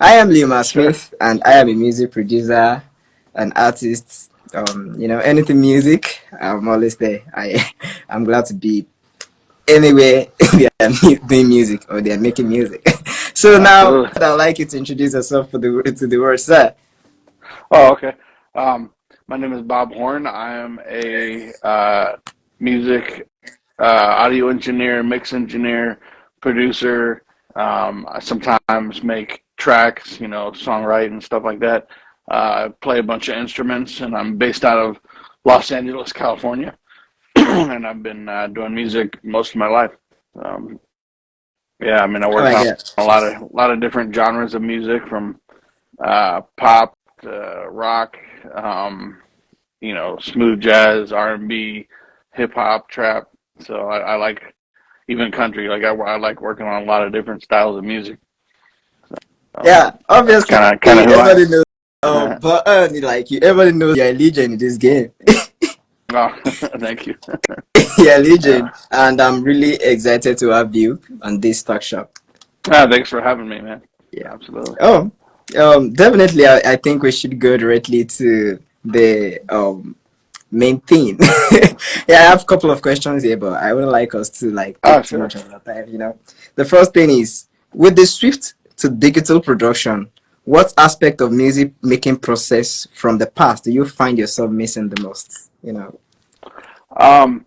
I am Sure. Leumasmyth, and I am a music producer, an artist. Anything music, I'm always there. I'm glad to be anywhere they are doing music or they are making music. So now Absolutely. I'd like you to introduce yourself to the world, sir. Oh, okay. My name is Bob Horn. I am a music audio engineer, mix engineer, producer. I sometimes make tracks, songwrite and stuff like that. I play a bunch of instruments, and I'm based out of Los Angeles, California. And I've been doing music most of my life. Um, yeah, I mean, I Oh work my on god. a lot of different genres of music, from pop, rock, smooth jazz, R&B, hip hop, trap. So I like even country. Like I like working on a lot of different styles of music. So Yeah, that's obviously kind of who I everybody knows. am. But everybody knows you're a legend in this game. Oh, thank you. You're a legend, Yeah. and I'm really excited to have you on this talk shop. Thanks for having me, man. Yeah. Absolutely. Oh, definitely. I think we should go directly to the main theme. Yeah, I have a couple of questions here, but I wouldn't like us to Oh, take too sure. much of our time. The first thing is with the shift to digital production, what aspect of music making process from the past do you find yourself missing the most? Um,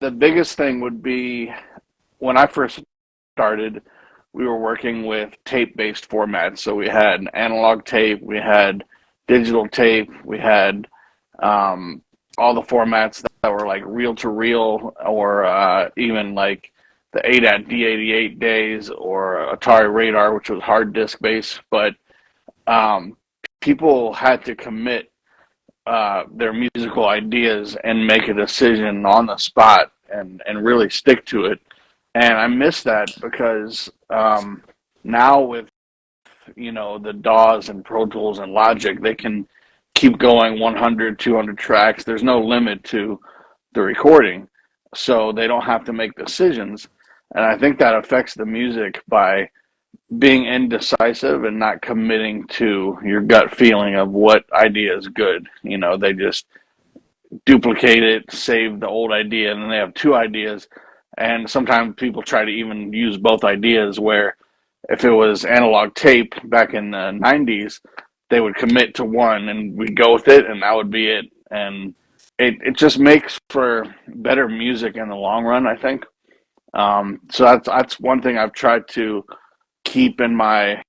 the biggest thing would be when I first started, we were working with tape-based formats. So we had analog tape, we had digital tape, we had um, all the formats that were like reel to reel, or even like the ADAT D88 days, or Atari Radar, which was hard disk based. But um, people had to commit their musical ideas and make a decision on the spot, and really stick to it. And I miss that because now with the DAWs and Pro Tools and Logic, they can keep going 100, 200 tracks. There's no limit to the recording, so they don't have to make decisions. And I think that affects the music by being indecisive and not committing to your gut feeling of what idea is good. They just duplicate it, save the old idea, and then they have two ideas. And sometimes people try to even use both ideas, where if it was analog tape back in the 90s, they would commit to one and we'd go with it, and that would be it. And it just makes for better music in the long run, I think. So that's one thing I've tried to keep in my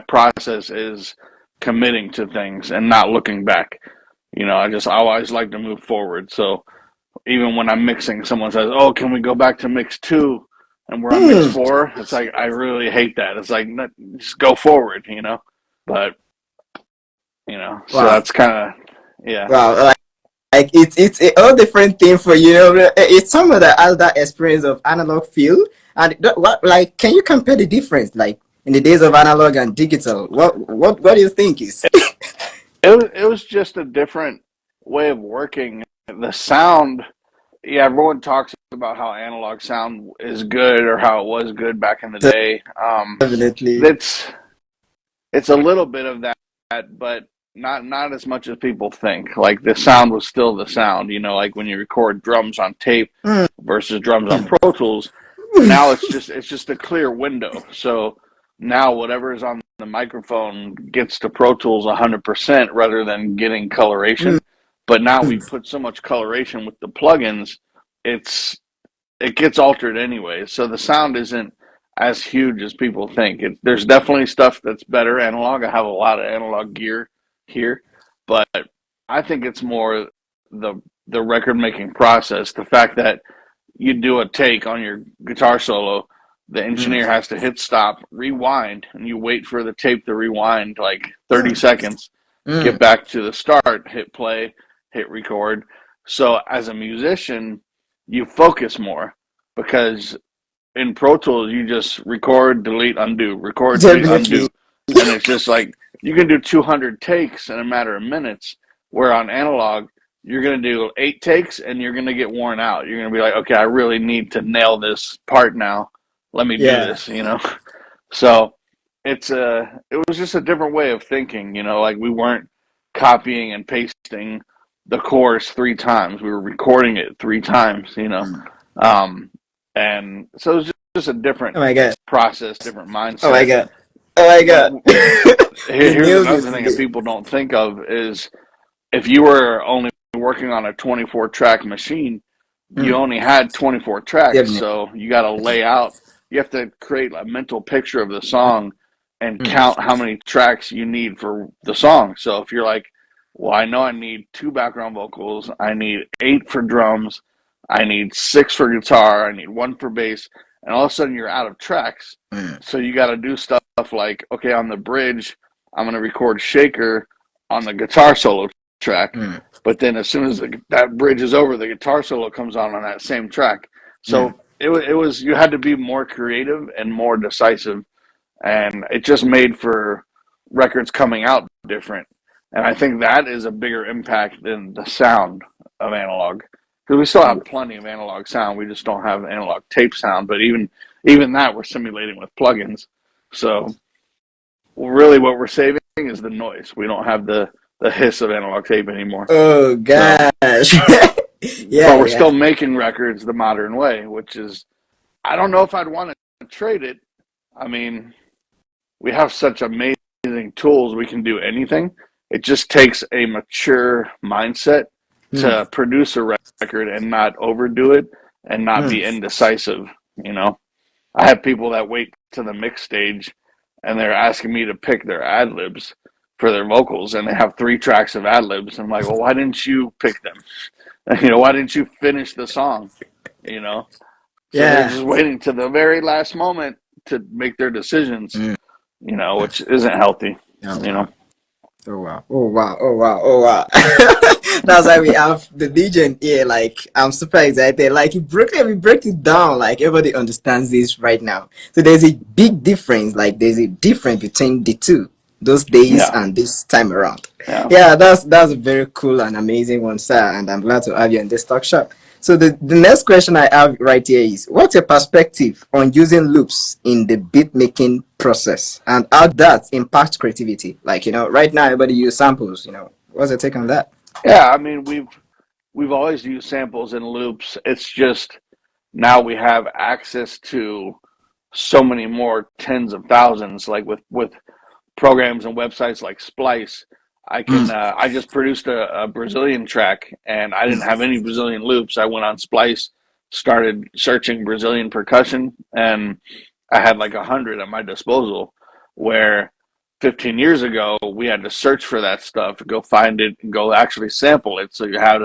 process, is committing to things and not looking back. I always like to move forward. So even when I'm mixing, someone says, "Oh, can we go back to mix two?" and we're on mix Hmm. four. It's like I really hate that. It's like, just go forward. But so Wow. that's kind of, yeah. Wow. Like it's a all different thing for you. It's someone that has that experience of analog feel, and what like can you compare the difference like in the days of analog and digital? What do you think is? It was just a different way of working. The sound, yeah, everyone talks about how analog sound is good, or how it was good back in the day. Definitely. It's it's a little bit of that, but not as much as people think. Like, the sound was still the sound. Like when you record drums on tape Hmm. versus drums on Pro Tools. Now it's just a clear window. So now whatever is on the microphone gets to Pro Tools 100%, rather than getting coloration. But now we put so much coloration with the plugins, it's it gets altered anyway. So the sound isn't as huge as people think. There's definitely stuff that's better analog. I have a lot of analog gear here, but I think it's more the the record making process. The fact that you do a take on your guitar solo, the Hmm. engineer has to hit stop, rewind, and you wait for the tape to rewind like Hmm. 30 seconds, Hmm. get back to the start, hit play, hit record. So as a musician, you focus more, because in Pro Tools you just record, delete, undo, record, delete, Definitely. undo, and it's just like you can do 200 takes in a matter of minutes. Where on analog, you're gonna do 8 takes and you're gonna get worn out. You're gonna be like, okay, I really need to nail this part now. Let me do Yeah. this. So it was just a different way of thinking, like we weren't copying and pasting the chorus three times. We were recording it three times. Um, and so it was just a different Oh my god. process, different Oh my mindset. god. Oh my But god. You here's nailed another thing that it. people don't think of is if you were only working on a 24 track machine, you Mm, only had 24 tracks. definitely. So you got to lay out, you have to create a mental picture of the song and Mm, count how many tracks you need for the song. So if you're like, well, I know I need two background vocals, I need eight for drums, I need six for guitar, I need one for bass, and all of a sudden you're out of tracks. mm, So you got to do stuff like, okay, on the bridge, I'm going to record Shaker on the guitar solo track. mm, But then as soon as that bridge is over, the guitar solo comes on that same track. mm. So it was you had to be more creative and more decisive, and it just made for records coming out different. And I think that is a bigger impact than the sound of analog, because we still have plenty of analog sound. We just don't have analog tape sound. But even that we're simulating with plugins. So really, what we're saving is the noise. We don't have the hiss of analog tape anymore. Oh So, gosh. but Yeah, we're yeah. still making records the modern way, which is, I don't know if I'd want to trade it. I mean, we have such amazing tools, we can do anything. It just takes a mature mindset Mm, to produce a record and not overdo it and not mm. be indecisive. I have people that wait to the mix stage and they're asking me to pick their ad libs for their vocals, and they have three tracks of ad libs. I'm like, well, why didn't you pick them? Why didn't you finish the song? You know, so they're Yeah. just waiting to the very last moment to make their decisions. Mm. Which isn't healthy. Oh You wow. know, Oh wow. Oh wow. Oh wow. Oh wow. That's why we have the legend here. Like, I'm super excited. Like, we break it down. Like, everybody understands this right now. So there's a big difference. Like, there's a difference between the two, those days yeah, and this time around. yeah. Yeah, that's a very cool and amazing one, sir. And I'm glad to have you in this talk shop. So the next question I have right here is, what's your perspective on using loops in the beat making process and how that impacts creativity? Like, right now everybody use samples. What's your take on that? Yeah, I mean, we've always used samples and loops. It's just now we have access to so many more tens of thousands, like with programs and websites like Splice. Mm, I just produced a Brazilian track, and I didn't have any Brazilian loops. I went on Splice, started searching Brazilian percussion, and I had like 100 at my disposal. Where 15 years ago we had to search for that stuff, go find it, and go actually sample it. So you had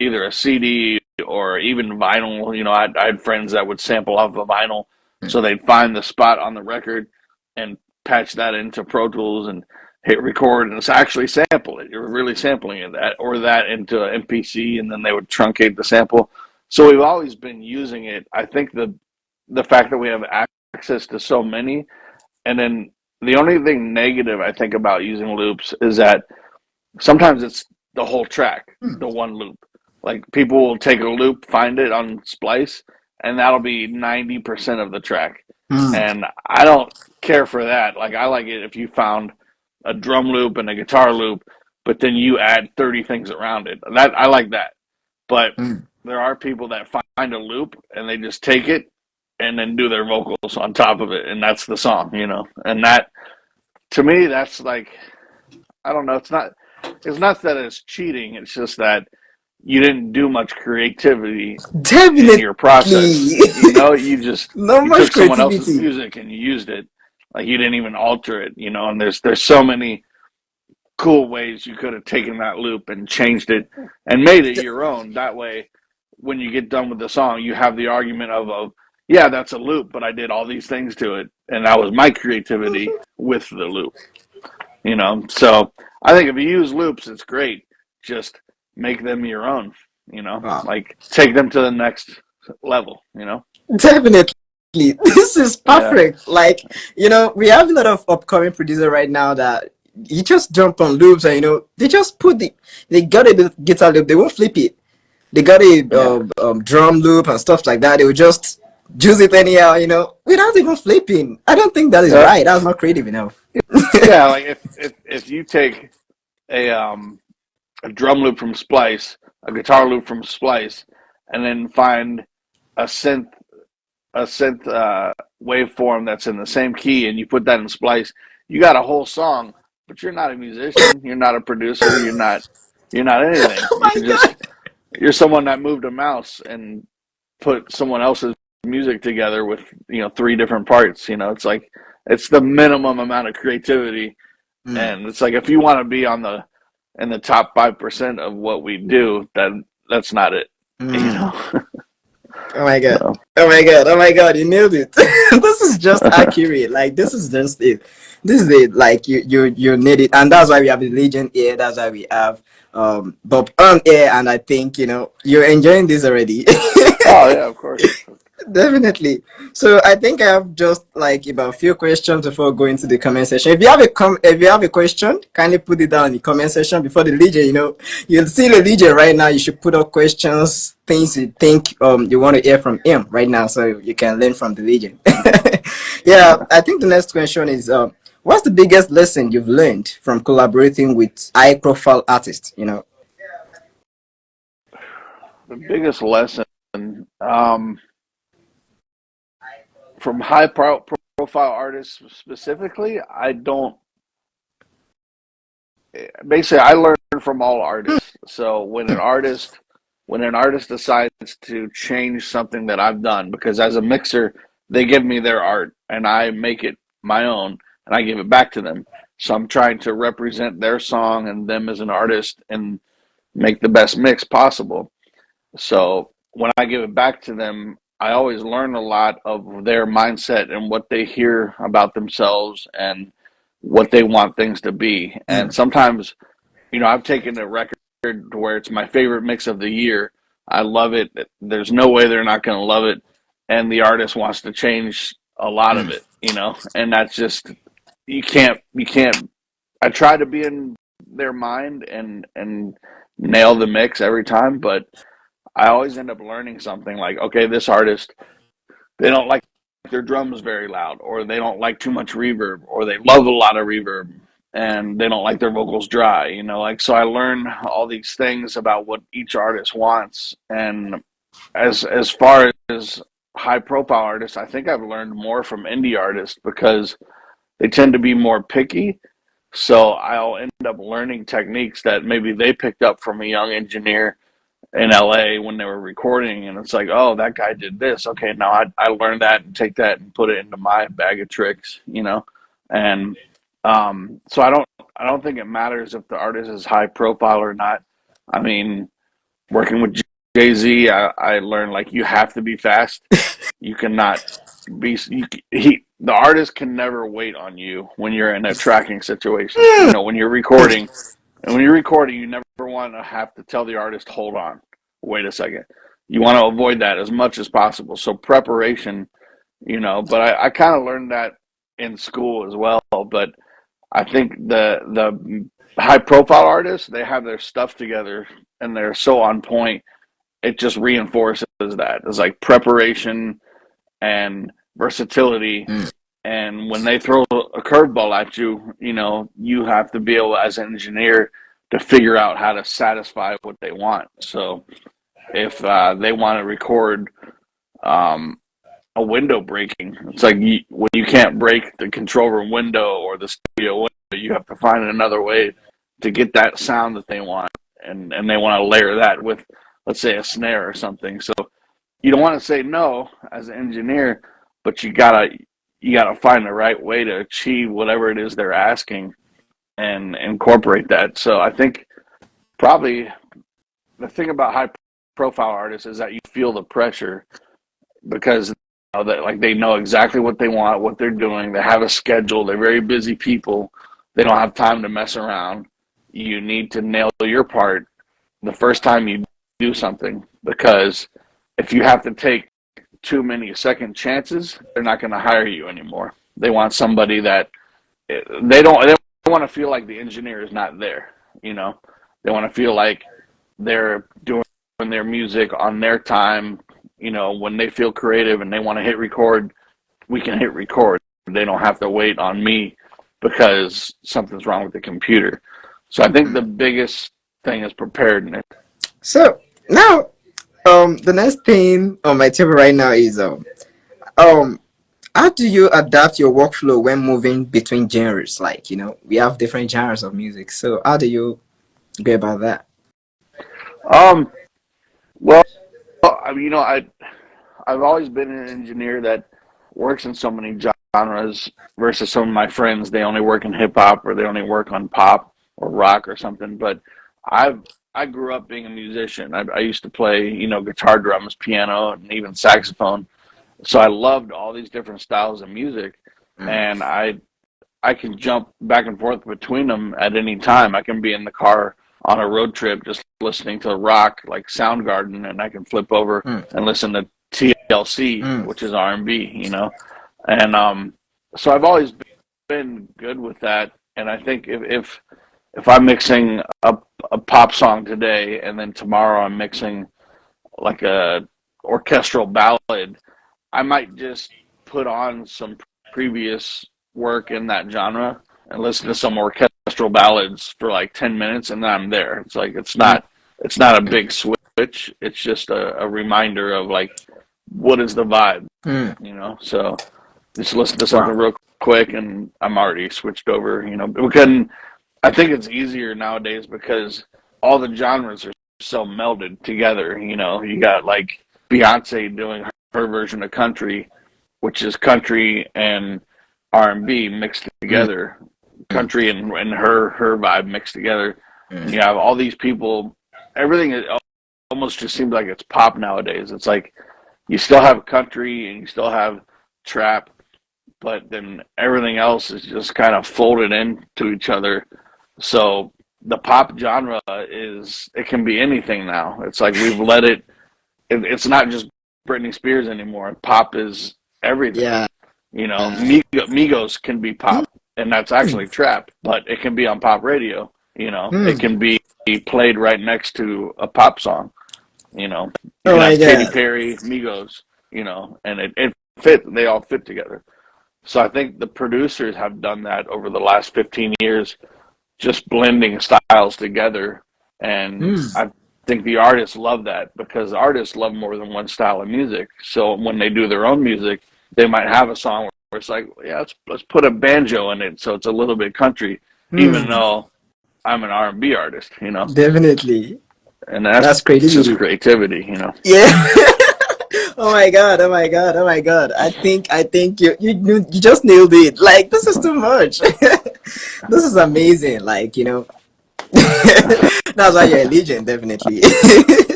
either a CD or even vinyl. I had friends that would sample off of vinyl, mm, so they'd find the spot on the record and patch that into Pro Tools and hit record, and it's actually sample it. You're really sampling it, that into MPC, and then they would truncate the sample. So we've always been using it. I think the fact that we have access to so many, and then the only thing negative I think about using loops is that sometimes it's the whole track, mm, the one loop. Like people will take a loop, find it on Splice, and that'll be 90% of the track. mm. And I don't care for that. Like I like it if you found a drum loop and a guitar loop, but then you add 30 things around it. That I like that. But Mm. there are people that find a loop and they just take it and then do their vocals on top of it, and that's the song. And that, to me, that's like, I don't know. It's not that it's cheating. It's just that you didn't do much creativity in Definitely. your process. Not You much took someone else's creativity. music and you used it. Like you didn't even alter it. And there's so many cool ways you could have taken that loop and changed it and made it your own. That way, when you get done with the song, you have the argument of yeah, that's a loop, but I did all these things to it, and that was my creativity with the loop. So I think if you use loops, it's great. Just make them your own. Wow. Like take them to the next level. Definitely. This is Yeah. perfect. Like, we have a lot of upcoming producer right now that you just jump on loops and they just they got a guitar loop, they won't flip it. They got a Yeah. drum loop and stuff like that. They will just juice it anyhow, without even flipping. I don't think that is Yeah, right. That's not creative enough. yeah. Like if you take a drum loop from Splice, a guitar loop from Splice, and then find a synth a synth waveform that's in the same key, and you put that in Splice, you got a whole song. But you're not a musician. You're not a producer. You're not anything. Oh my god. You're someone that moved a mouse and put someone else's music together with three different parts. It's like it's the minimum amount of creativity, Mm, and it's like if you want to be on the in the top 5% of what we do, then that's not it. You mm. know. Oh my god. So. Oh my god. Oh my god. You nailed it. This is just accurate. Like this is just it. This is it. Like you need it, and that's why we have the Legion here. That's why we have Bob on air, and I think you're enjoying this already. Oh yeah, of course. Definitely. So I think I have just like about a few questions before going to the comment section. If you have a question, kindly put it down in the comment section before the Legion. You'll see the Legion right now. You should put up questions, things you think you want to hear from him right now, so you can learn from the Legion. Yeah, I think the next question is what's the biggest lesson you've learned from collaborating with high profile artists? The biggest lesson um, from profile artists specifically, I don't. Basically, I learn from all artists. So when an artist decides to change something that I've done, because as a mixer, they give me their art and I make it my own and I give it back to them. So I'm trying to represent their song and them as an artist and make the best mix possible. So when I give it back to them, I always learn a lot of their mindset and what they hear about themselves and what they want things to be. And Mm, sometimes, I've taken a record to where it's my favorite mix of the year. I love it. There's no way they're not going to love it. And the artist wants to change a lot of mm, it. And that's just, you can't. I try to be in their mind and nail the mix every time, but I always end up learning something like, okay, this artist, they don't like their drums very loud, or they don't like too much reverb, or they love a lot of reverb and they don't like their vocals dry, like, so I learn all these things about what each artist wants. And as far as high profile artists, I think I've learned more from indie artists because they tend to be more picky. So I'll end up learning techniques that maybe they picked up from a young engineer in LA when they were recording, and it's like, oh, that guy did this. Okay, now I learned that and take that and put it into my bag of tricks. And so I don't think it matters if the artist is high profile or not. I mean, working with Jay Z, I learned like you have to be fast. You cannot be the artist can never wait on you when you're in a tracking situation. When you're recording, and when you're recording, you never want to have to tell the artist, hold on, wait a second. You want to avoid that as much as possible. So preparation, but I kind of learned that in school as well. But I think the high profile artists, they have their stuff together and they're so on point. It just reinforces that. It's like preparation and versatility. mm. And when they throw a curveball at you, you have to be able, as an engineer, to figure out how to satisfy what they want. So if they want to record um, a window breaking, it's like when you can't break the control room window or the studio window, you have to find another way to get that sound that they want. And they want to layer that with, let's say, a snare or something. So you don't want to say no as an engineer, but you gotta find the right way to achieve whatever it is they're asking and incorporate that. So I think probably the thing about high profile artists is that you feel the pressure because that like they know exactly what they want, what they're doing. They have a schedule. They're very busy people. They don't have time to mess around. You need to nail your part the first time you do something, because if you have to take too many second chances, they're not going to hire you anymore. They want somebody that they don't want to feel like the engineer is not there. They want to feel like they're doing their music on their time you know, when they feel creative and they want to hit record, we can hit record. They don't have to wait on me because something's wrong with the computer. So I think the biggest thing is preparedness. So now, the next thing on my table right now is um, how do you adapt your workflow when moving between genres? Like, we have different genres of music. So how do you go about that? Um, well, I mean, you know, I've always been an engineer that works in so many genres versus some of my friends. They only work in hip hop or they only work on pop or rock or something. But I've I grew up being a musician. I used to play, you know, guitar, drums, piano, and even saxophone. So I loved all these different styles of music, Mm. and I can jump back and forth between them at any time. I can be in the car on a road trip just listening to rock like Soundgarden, and I can flip over Mm. and listen to TLC, Mm. which is R&B, you know. And so I've always been good with that. And I think if I'm mixing a pop song today, and then tomorrow I'm mixing like a orchestral ballad, I might just put on some previous work in that genre and listen to some orchestral ballads for like 10 minutes, and then I'm there. It's like it's not a big switch. It's just a reminder of like what is the vibe, Mm. you know? So just listen to something Wow. real quick and I'm already switched over, you know. Because I think it's easier nowadays because all the genres are so melded together, you know. You got like Beyonce doing her version of country, which is country and R&B mixed Mm. together, country and her vibe mixed together. And Mm. you have all these people. Everything almost just seems like it's pop nowadays. It's like you still have country and you still have trap, but then everything else is just kind of folded into each other. So the pop genre it can be anything now. It's like we've let it's not just Britney Spears anymore. Pop is everything. Yeah. You know, Migos can be Mm. pop, and that's actually trap, but it can be on pop radio. You know, it Mm. can be played right next to a pop song. You know, you Oh can my have Katy God. Perry, Migos, you know, and it fit. They all fit together. So I think the producers have done that over the last 15 years, just blending styles together. And Mm. I think the artists love that because artists love more than one style of music. So when they do their own music, they might have a song where it's like, yeah, let's put a banjo in it so it's a little bit country, even Mm. though I'm an R&B artist, you know. Definitely. And that's That's just creativity. creativity, you know. Yeah. Oh my God. Oh my God. Oh my God. I think you just nailed it. Like, this is too much. This is amazing. Like, that's why you're a legend, definitely.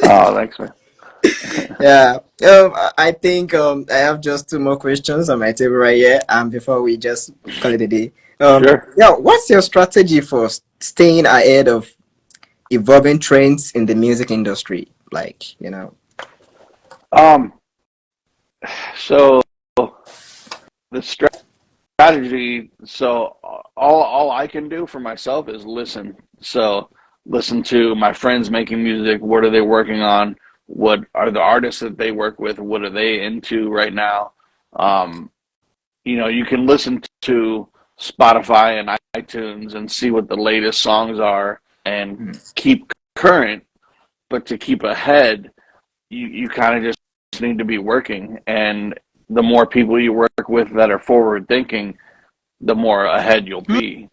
Oh, thanks, man. Yeah. I think I have just two more questions on my table right here. Before we just call it a day. Sure. Yeah. What's your strategy for staying ahead of evolving trends in the music industry? Like. Um, so the strategy, so all I can do for myself is listen. So listen to my friends making music. What are they working on? What are the artists that they work with? What are they into right now? Um, you know, you can listen to Spotify and iTunes and see what the latest songs are and Mm. keep current, but to keep ahead, you kind of just need to be working. And the more people you work with that are forward thinking, the more ahead you'll be.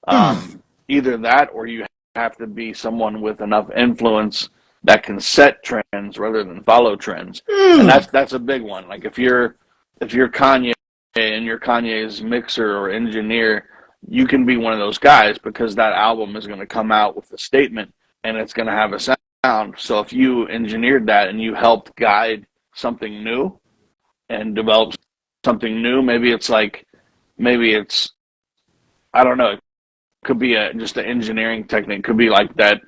Mm. Either that or you have to be someone with enough influence that can set trends rather than follow trends. And Mm. that's a big one. Like if you're Kanye and you're Kanye's mixer or engineer, you can be one of those guys because that album is going to come out with a statement and it's going to have a sound. So if you engineered that and you helped guide something new and develop something new, maybe it's I don't know, it could be just an engineering technique. It could be like that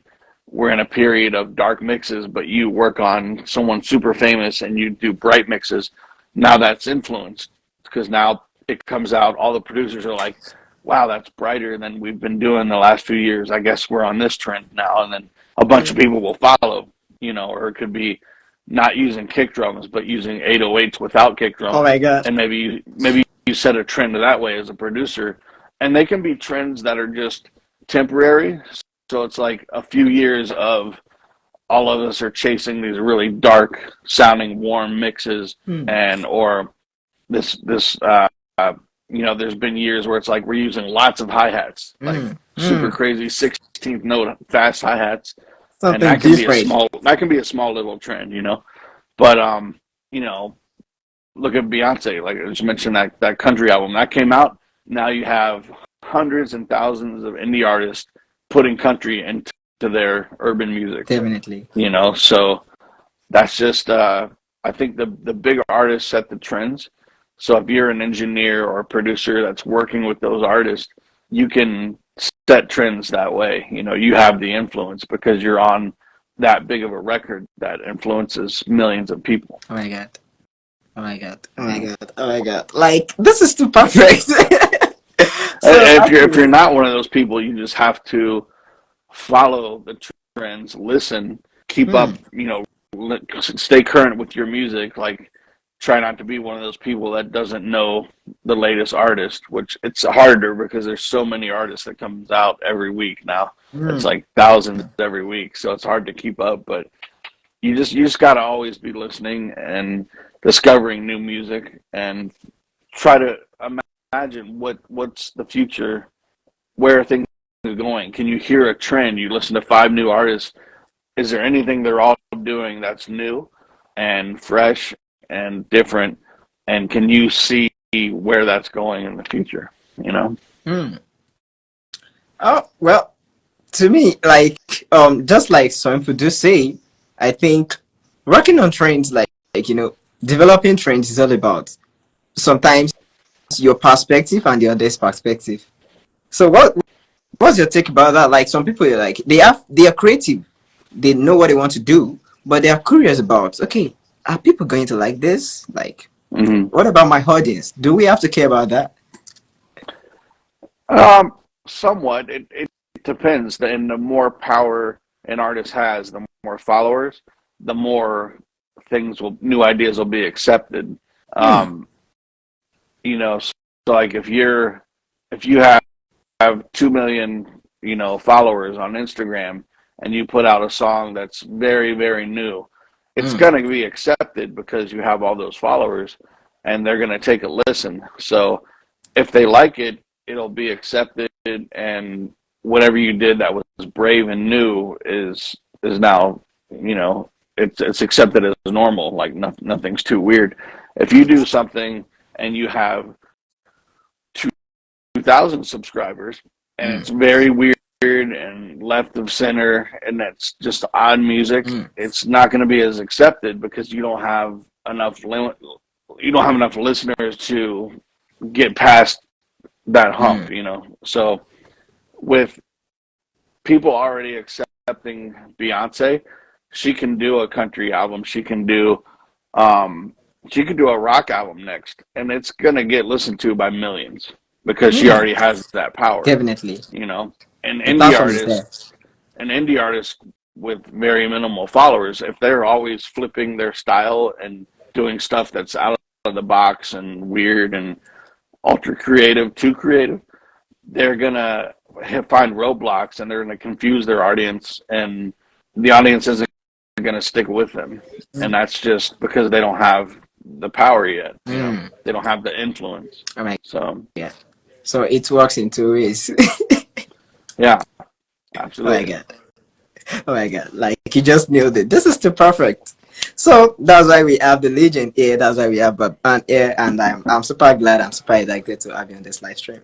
we're in a period of dark mixes, but you work on someone super famous and you do bright mixes. Now that's influenced because now it comes out, all the producers are like, wow, that's brighter than we've been doing the last few years. I guess we're on this trend now. And then a bunch of Mm. people will follow, you know, or it could be not using kick drums, but using 808s without kick Oh drum, my God. and maybe you set a trend that way as a producer, and they can be trends that are just temporary. So it's like a few years of all of us are chasing these really dark sounding warm mixes, Mm. and or this there's been years where it's like we're using lots of hi-hats, like Mm. super Mm. crazy 16th note fast hi-hats, and Something different. that can be a small little trend, but you know look at Beyonce, like I just mentioned, that country album that came out. Now you have hundreds and thousands of indie artists putting country into their urban music, Definitely. so that's just I think the bigger artists set the trends. So if you're an engineer or a producer that's working with those artists, you can set trends that way. You have the influence because you're on that big of a record that influences millions of people. Oh my God. Oh my God. Oh my God. Oh my God. Like, this is too perfect. So If you're actually, not one of those people, you just have to follow the trends, listen, keep up, mm, stay current with your music. Like, try not to be one of those people that doesn't know the latest artist, which it's harder because there's so many artists that comes out every week now. It's mm. like thousands every week, so it's hard to keep up. But you just got to always be listening and discovering new music and try to imagine what's the future, where things are going. Can you hear a trend? You listen to five new artists. Is there anything they're all doing that's new and fresh and different? And can you see where that's going in the future? Mm. Oh, well, to me, like, just like some people do say, I think working on trends, developing trends is all about sometimes your perspective and the other's perspective. So what's your take about that? Like, some people are like, they are creative, they know what they want to do, but they are curious about, okay, are people going to like this? Like, hmm what about my audience? Do we have to care about that? Um, somewhat. It depends. And the more power an artist has, the more followers, the more new ideas will be accepted. Hmm. Um, so like if you have 2 million, followers on Instagram, and you put out a song that's very, very new, it's Hmm. gonna be accepted because you have all those followers, and they're gonna take a listen. So if they like it, it'll be accepted, and whatever you did that was brave and new is now, it's accepted as normal. Like nothing's too weird. If you do something and you have 2,000 subscribers and Hmm. it's very weird and left of center and that's just odd music, Hmm. it's not going to be as accepted because you don't have enough listeners to get past that Hmm. hump. So with people already accepting Beyonce, she can do a country album, um she could do a rock album next, and it's gonna get listened to by millions because she Hmm. already has that power. Definitely. You know, an The indie platform is artist, there. an indie artist with very minimal followers, if they're always flipping their style and doing stuff that's out of the box and weird and ultra creative, too creative, they're gonna find roadblocks and they're gonna confuse their audience, and the audience isn't gonna stick with them, and Hmm. that's just because they don't have the power yet. Hmm. They don't have the influence. Oh my So God. So it works in two ways. yeah, Oh my absolutely. God. Oh my God. Like, you just nailed it. This is too perfect. So that's why we have the legend here. That's why we have Baban here. And I'm super glad, I'm super excited to have you on this live stream.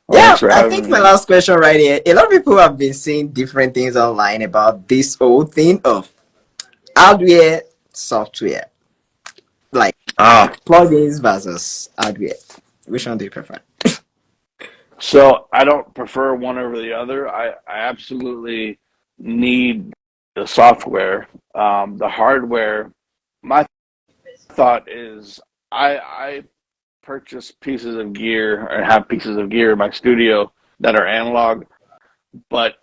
Well, Yeah, thanks for I having think my me. last question right here. A lot of people have been saying different things online about this whole thing of hardware, software, like Ah, plugins versus hardware. Which one do you prefer? so I don't prefer one over the other. I absolutely need the software. The hardware, my thought is I purchase pieces of gear or have pieces of gear in my studio that are analog, but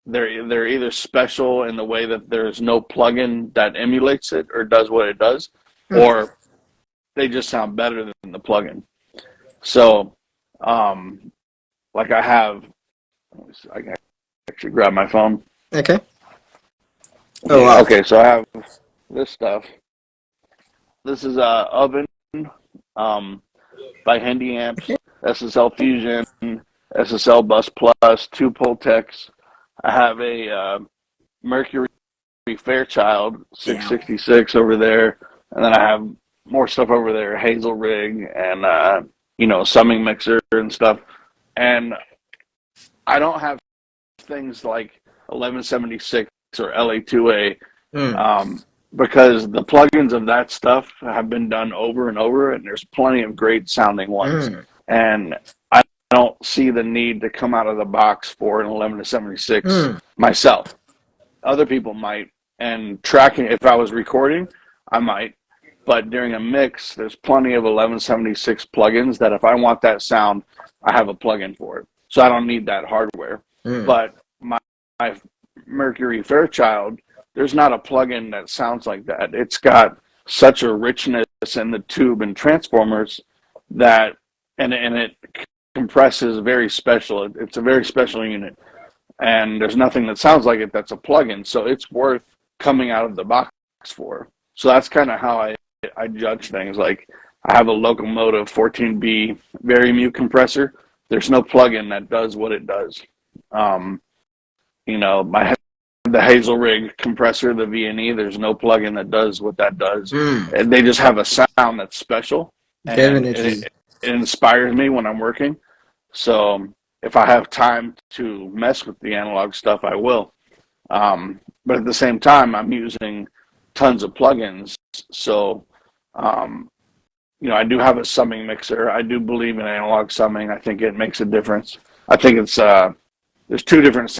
they're either special in the way that there's no plugin that emulates it or does what it does, or they just sound better than the plugin. So, like I can actually grab my phone. Okay. Oh wow. Okay, so I have this stuff. This is a oven by Handy Amps, SSL Fusion, SSL Bus Plus, 2 Pultecs. I have a Mercury Fairchild 666 over there, and then I have more stuff over there, Hazel Rig and summing mixer and stuff. And I don't have things like 1176 or LA2A because the plugins of that stuff have been done over and over, and there's plenty of great sounding ones. And I don't see the need to come out of the box for an 11-76 myself. Other people might, and tracking, if I was recording, I might. But during a mix, there's plenty of 1176 plugins that if I want that sound, I have a plugin for it. So I don't need that hardware. But my Mercury Fairchild, there's not a plugin that sounds like that. It's got such a richness in the tube and transformers that, and it compresses very special. It's a very special unit. And there's nothing that sounds like it that's a plugin. So it's worth coming out of the box for. So that's kind of how I judge things. Like, I have a Locomotive 14B very mute compressor. There's no plugin that does what it does. The Hazel Rig compressor, the V&E, there's no plugin that does what that does. And they just have a sound that's special. And Definitely. It inspires me when I'm working. So if I have time to mess with the analog stuff, I will. But at the same time, I'm using tons of plugins. So, I do have a summing mixer. I do believe in analog summing. I think it makes a difference. I think it's there's 2 different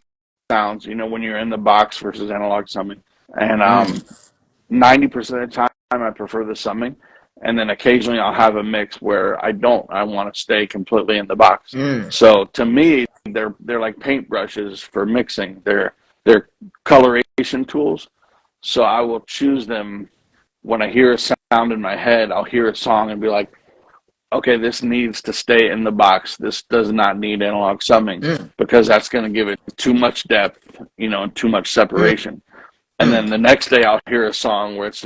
sounds, when you're in the box versus analog summing. And 90% of the time, I prefer the summing. And then occasionally I'll have a mix where I want to stay completely in the box. So to me, they're like paintbrushes for mixing. They're coloration tools. So I will choose them when I hear a sound in my head. I'll hear a song and be like, okay, this needs to stay in the box. This does not need analog summing because that's going to give it too much depth, and too much separation. And then the next day I'll hear a song where it's,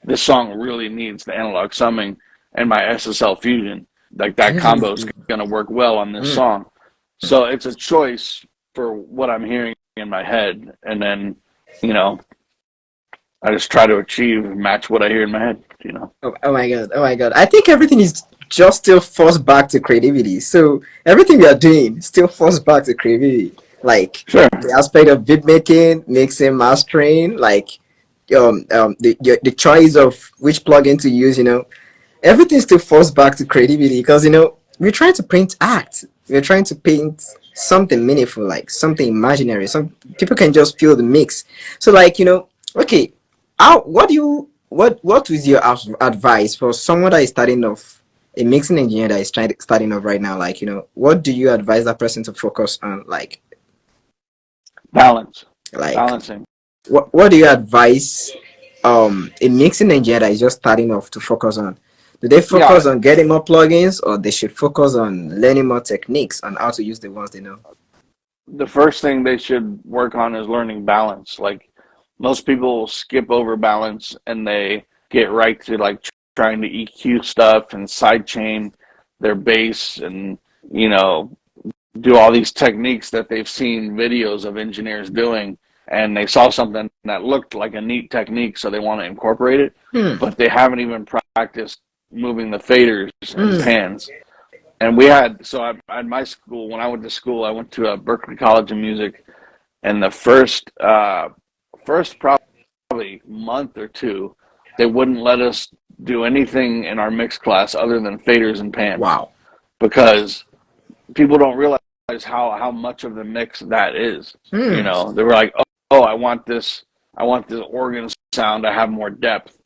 this song really needs the analog summing and my SSL Fusion. Like, that combo is going to work well on this song. So it's a choice for what I'm hearing in my head. And then, I just try to match what I hear in my head, Oh my god. I think everything is just still forced back to creativity. So everything we are doing still forced back to creativity. Like, the aspect of beat making, mixing, mastering, like the choice of which plugin to use, everything still falls back to creativity because, we're trying to paint art. We're trying to paint something meaningful, like something imaginary. Some people can just feel the mix. So, like, okay, what is your advice for someone that is starting off, a mixing engineer that is starting off right now? Like, what do you advise that person to focus on? Like, balancing. What do you advise a mixing engineer that is just starting off to focus on? Do they focus on getting more plugins, or they should focus on learning more techniques on how to use the ones they know? The first thing they should work on is learning balance. Like, most people skip over balance and they get right to like trying to EQ stuff and sidechain their bass and, do all these techniques that they've seen videos of engineers doing. And they saw something that looked like a neat technique, so they want to incorporate it, but they haven't even practiced moving the faders and pans. And we had, so at my school, when I went to school, I went to Berklee College of Music, and the first probably month or 2, they wouldn't let us do anything in our mix class other than faders and pans. Wow. Because people don't realize how much of the mix that is. They were like, oh, I want this organ sound to have more depth.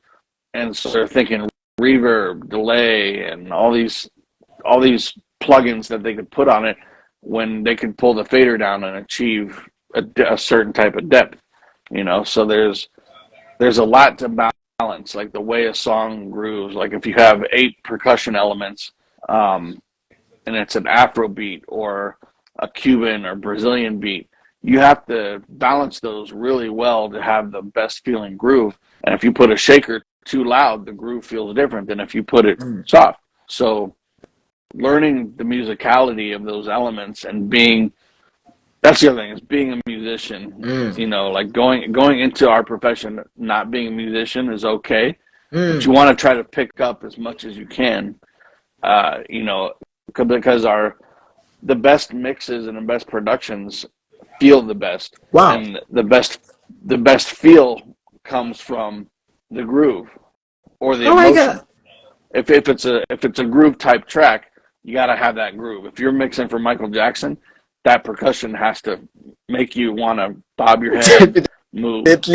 And so they're thinking reverb, delay, and all these plugins that they could put on it when they could pull the fader down and achieve a certain type of depth, so there's a lot to balance, like the way a song grooves. Like if you have 8 percussion elements, and it's an Afro beat or a Cuban or Brazilian beat, you have to balance those really well to have the best feeling groove. And if you put a shaker too loud, the groove feels different than if you put it soft. So learning the musicality of those elements and that's the other thing, is being a musician. Like going into our profession not being a musician is okay, but you want to try to pick up as much as you can, because the best mixes and the best productions feel the best. Wow. And the best feel comes from the groove or the emotion. My God. If it's a groove type track, you got to have that groove. If you're mixing for Micheal Jackson, that percussion has to make you want to bob your head, move. If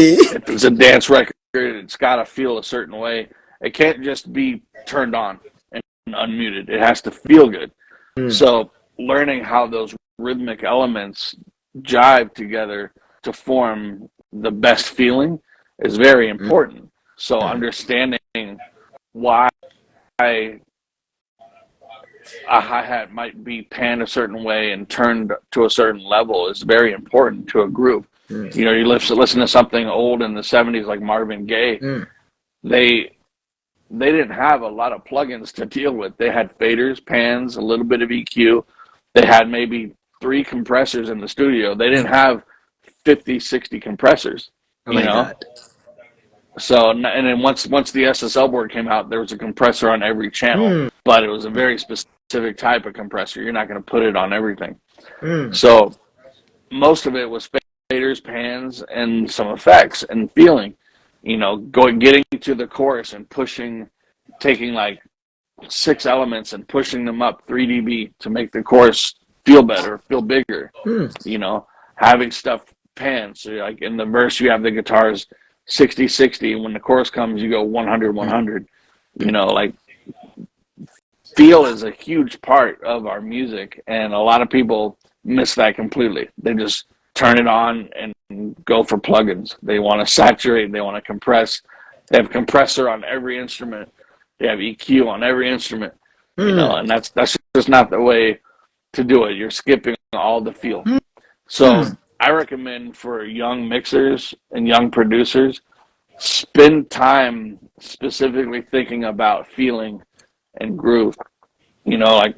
it's a dance record, it's got to feel a certain way. It can't just be turned on and unmuted. It has to feel good. So learning how those rhythmic elements jive together to form the best feeling is very important. So understanding why a hi-hat might be panned a certain way and turned to a certain level is very important to a groove. You listen to something old in the 70s like Marvin Gaye. They didn't have a lot of plugins to deal with. They had faders, pans, a little bit of EQ. They had maybe 3 compressors in the studio. They didn't have 50, 60 compressors. God. So, and then once the SSL board came out, there was a compressor on every channel, but it was a very specific type of compressor. You're not going to put it on everything. So most of it was faders, pans, and some effects and feeling. Getting to the chorus and taking like 6 elements and pushing them up 3 dB to make the chorus feel better, feel bigger. Having stuff pan. So like in the verse, you have the guitars 60-60, and when the chorus comes, you go 100-100. Like feel is a huge part of our music, and a lot of people miss that completely. They just turn it on and go for plugins. They want to saturate, they want to compress. They have compressor on every instrument. They have EQ on every instrument. And that's just not the way to do it. You're skipping all the feel. So I recommend for young mixers and young producers, spend time specifically thinking about feeling and groove. Like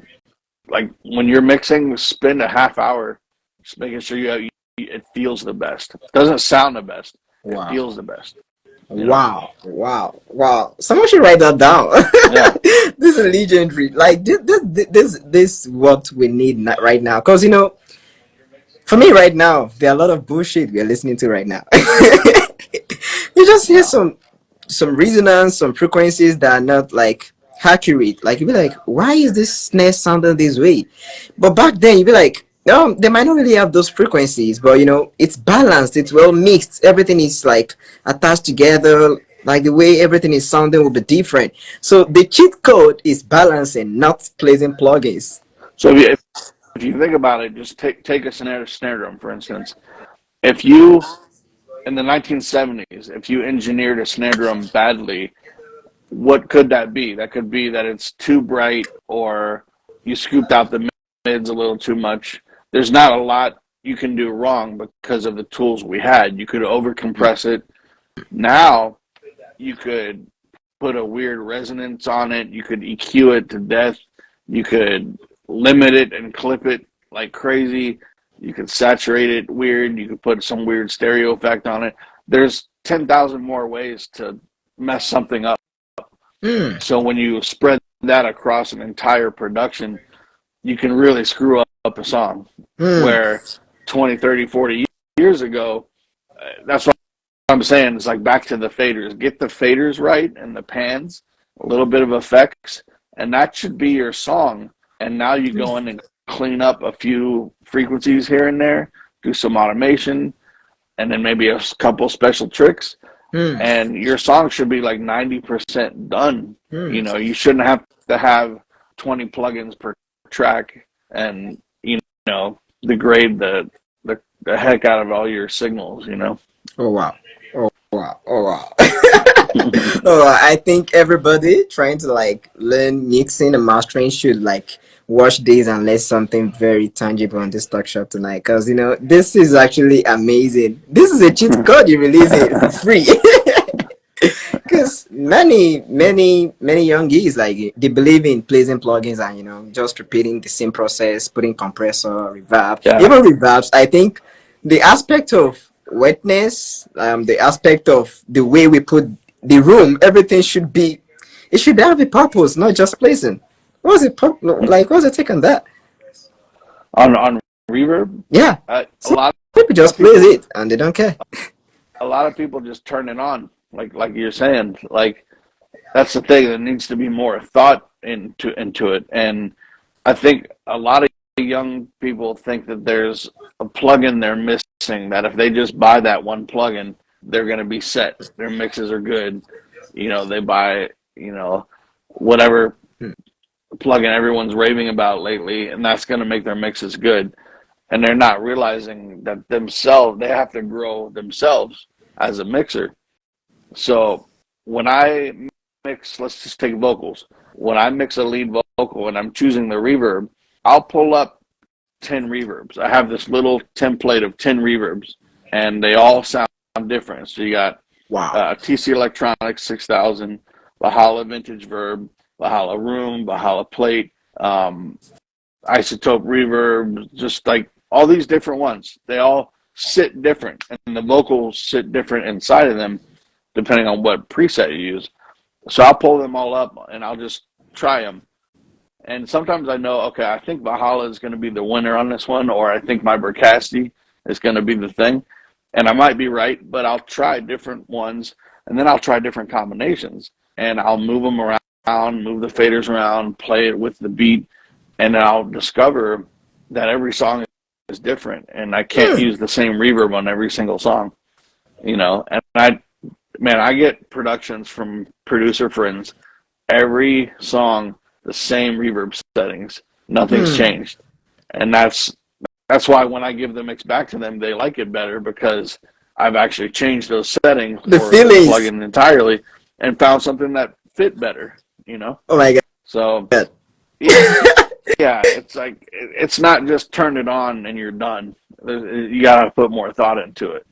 when you're mixing, spend a half hour just making sure it feels the best. It doesn't sound the best. It feels the best. Wow. Someone should write that down. Yeah. This is legendary. Like this what we need right now. Because for me right now, there are a lot of bullshit we are listening to right now. You just hear some resonance, some frequencies that are not like accurate. Like you'd be like, why is this snare sounding this way? But back then you'd be like, no, they might not really have those frequencies, but it's balanced, it's well mixed, everything is like attached together, like the way everything is sounding will be different. So the cheat code is balancing, not placing plugins. So if you think about it, just take a snare drum, for instance. If you, in the 1970s, if you engineered a snare drum badly, what could that be? That could be that it's too bright, or you scooped out the mids a little too much. There's not a lot you can do wrong because of the tools we had. You could overcompress it. Now you could put a weird resonance on it. You could EQ it to death. You could limit it and clip it like crazy. You could saturate it weird. You could put some weird stereo effect on it. There's 10,000 more ways to mess something up. So when you spread that across an entire production, you can really screw up a song. Where 20, 30, 40 years ago, that's what I'm saying. It's like back to the faders. Get the faders right and the pans, a little bit of effects, and that should be your song. And now you go in and clean up a few frequencies here and there, do some automation, and then maybe a couple special tricks, and your song should be like 90% done. You shouldn't have to have 20 plugins per track and degrade the the heck out of all your signals, Oh wow. Oh wow. Oh wow. Oh, I think everybody trying to like learn mixing and mastering should like watch this and learn something very tangible on this talk shop tonight. Because this is actually amazing. This is a cheat code you release it for free. Because many young guys like they believe in placing plugins and just repeating the same process, putting compressor, reverb, Yeah. even reverbs. I think the aspect of wetness, the aspect of the way we put the room, everything should be, it should have a purpose, not just placing. What's it like? What's your take on that? On reverb, Yeah, a some lot people of just place people it and they don't care. a lot of people just turn it on, like you're saying. Like that's the thing. There needs to be more thought into it, and I think a lot of young people think that there's a plugin they're missing. That if they just buy that one plugin, they're going to be set. Their mixes are good. They buy whatever Hmm. plugin everyone's raving about lately, and that's going to make their mixes good. And they're not realizing that themselves they have to grow themselves as a mixer. So when I mix, let's just take vocals. When I mix a lead vocal and I'm choosing the reverb, I'll pull up 10 reverbs. I have this little template of 10 reverbs, and they all sound different. So you got Wow. TC Electronics 6000, Valhalla Vintage Verb, Valhalla Room, Valhalla Plate, Isotope Reverb, just like all these different ones. They all sit different, and the vocals sit different inside of them depending on what preset you use. So I'll pull them all up and I'll just try them. And sometimes I know, okay, I think Valhalla is going to be the winner on this one, or I think my Bricasti is going to be the thing. And I might be right, but I'll try different ones, and then I'll try different combinations. And I'll move them around, move the faders around, play it with the beat, and I'll discover that every song is different, and I can't use the same reverb on every single song, And I get productions from producer friends, every song the same reverb settings, nothing's Hmm. changed, and that's why when I give the mix back to them, they like it better because I've actually changed those settings The or the feelings. plugin entirely and found something that fit better. Oh my So god. yeah, it's like it's not just turn it on and you're done. You gotta put more thought into it.